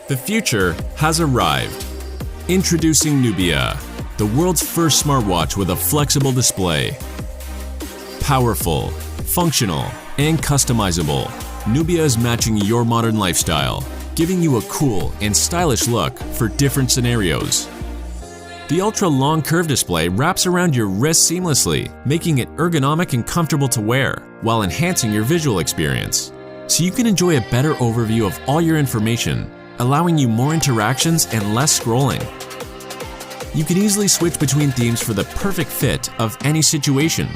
The future has arrived. Introducing Nubia, the world's first smartwatch with a flexible display. Powerful, functional, and customizable, Nubia is matching your modern lifestyle, giving you a cool and stylish look for different scenarios. The ultra-long curved display wraps around your wrist seamlessly, making it ergonomic and comfortable to wear, while enhancing your visual experience. So you can enjoy a better overview of all your information, allowing you more interactions and less scrolling. You can easily switch between themes for the perfect fit of any situation.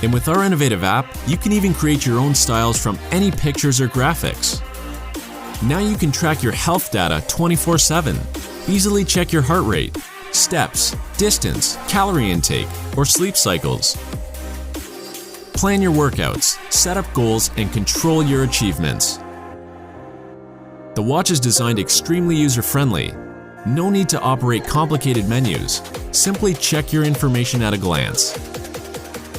And with our innovative app, you can even create your own styles from any pictures or graphics. Now you can track your health data 24/7. Easily check your heart rate, steps, distance, calorie intake, or sleep cycles. Plan your workouts, set up goals, and control your achievements. The watch is designed extremely user-friendly. No need to operate complicated menus. Simply check your information at a glance.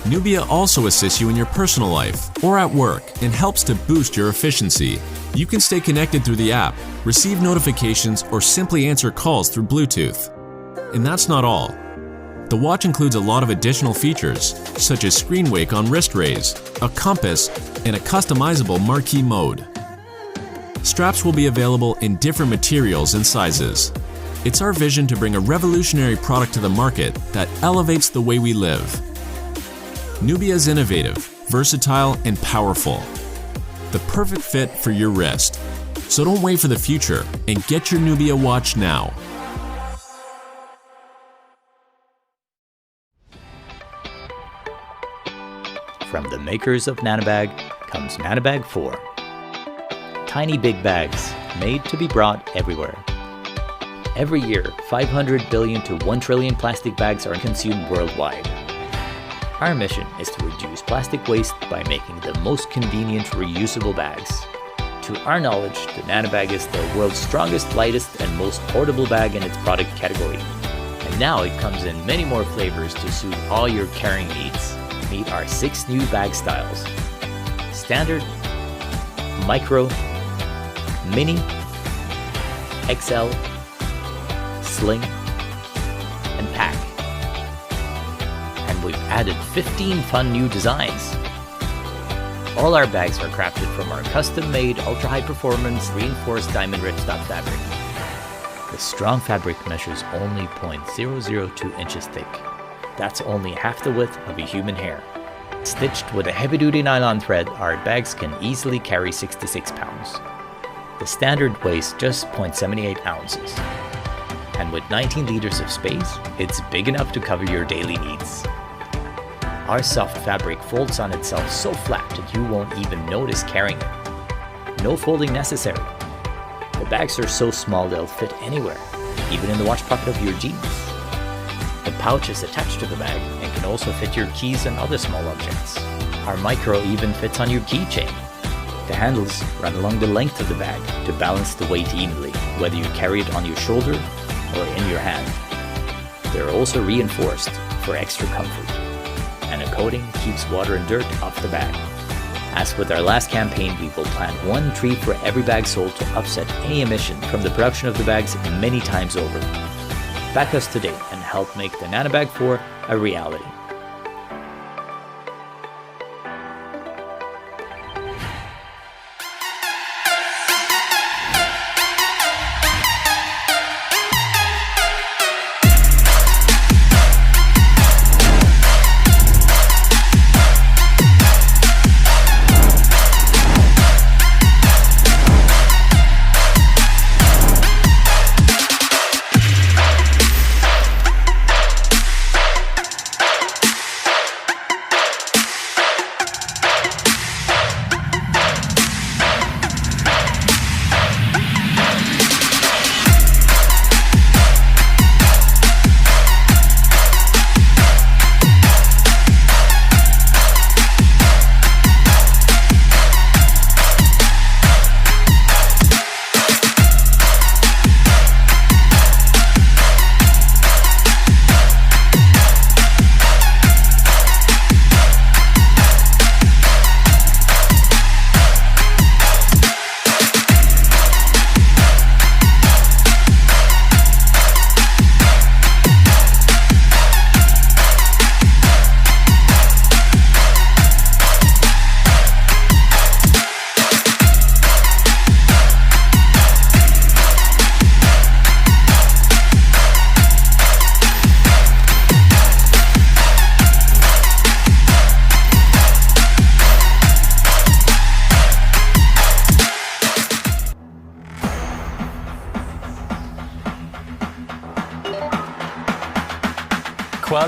Nubia also assists you in your personal life or at work and helps to boost your efficiency. You can stay connected through the app, receive notifications, or simply answer calls through Bluetooth. And that's not all. The watch includes a lot of additional features, such as screen wake on wrist raise, a compass, and a customizable marquee mode. Straps will be available in different materials and sizes. It's our vision to bring a revolutionary product to the market that elevates the way we live. Nubia is innovative, versatile, and powerful. The perfect fit for your wrist. So don't wait for the future and get your Nubia watch now. From the makers of Nanobag comes Nanobag 4. Tiny big bags, made to be brought everywhere. Every year, 500 billion to 1 trillion plastic bags are consumed worldwide. Our mission is to reduce plastic waste by making the most convenient reusable bags. To our knowledge, the Nanobag is the world's strongest, lightest, and most portable bag in its product category. And now it comes in many more flavors to suit all your carrying needs. Meet our 6 new bag styles: Standard, Micro, Mini, XL, Sling, and Pack. And we've added 15 fun new designs. All our bags are crafted from our custom-made ultra-high performance reinforced diamond ripstop fabric. The strong fabric measures only 0.002 inches thick. That's only half the width of a human hair. Stitched with a heavy-duty nylon thread, our bags can easily carry 66 pounds. The Standard weighs just 0.78 ounces. And with 19 liters of space, it's big enough to cover your daily needs. Our soft fabric folds on itself so flat that you won't even notice carrying it. No folding necessary. The bags are so small they'll fit anywhere, even in the watch pocket of your jeans. The pouch is attached to the bag and can also fit your keys and other small objects. Our Micro even fits on your keychain. The handles run along the length of the bag to balance the weight evenly, whether you carry it on your shoulder or in your hand. They're also reinforced for extra comfort, and a coating keeps water and dirt off the bag. As with our last campaign, we will plant 1 tree for every bag sold to offset any emission from the production of the bags many times over. Back us today and help make the Nanobag 4 a reality.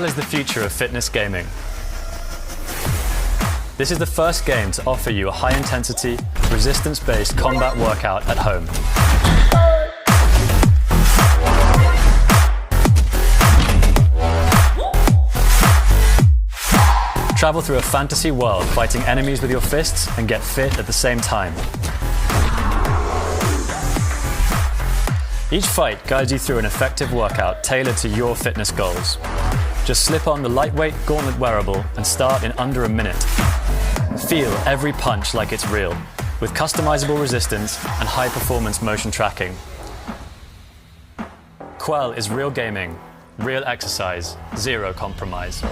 Quell is the future of fitness gaming. This is the first game to offer you a high-intensity, resistance-based combat workout at home. Travel through a fantasy world, fighting enemies with your fists, and get fit at the same time. Each fight guides you through an effective workout tailored to your fitness goals. Just slip on the lightweight gauntlet wearable and start in under a minute. Feel every punch like it's real, with customizable resistance and high-performance motion tracking. Quell is real gaming, real exercise, zero compromise.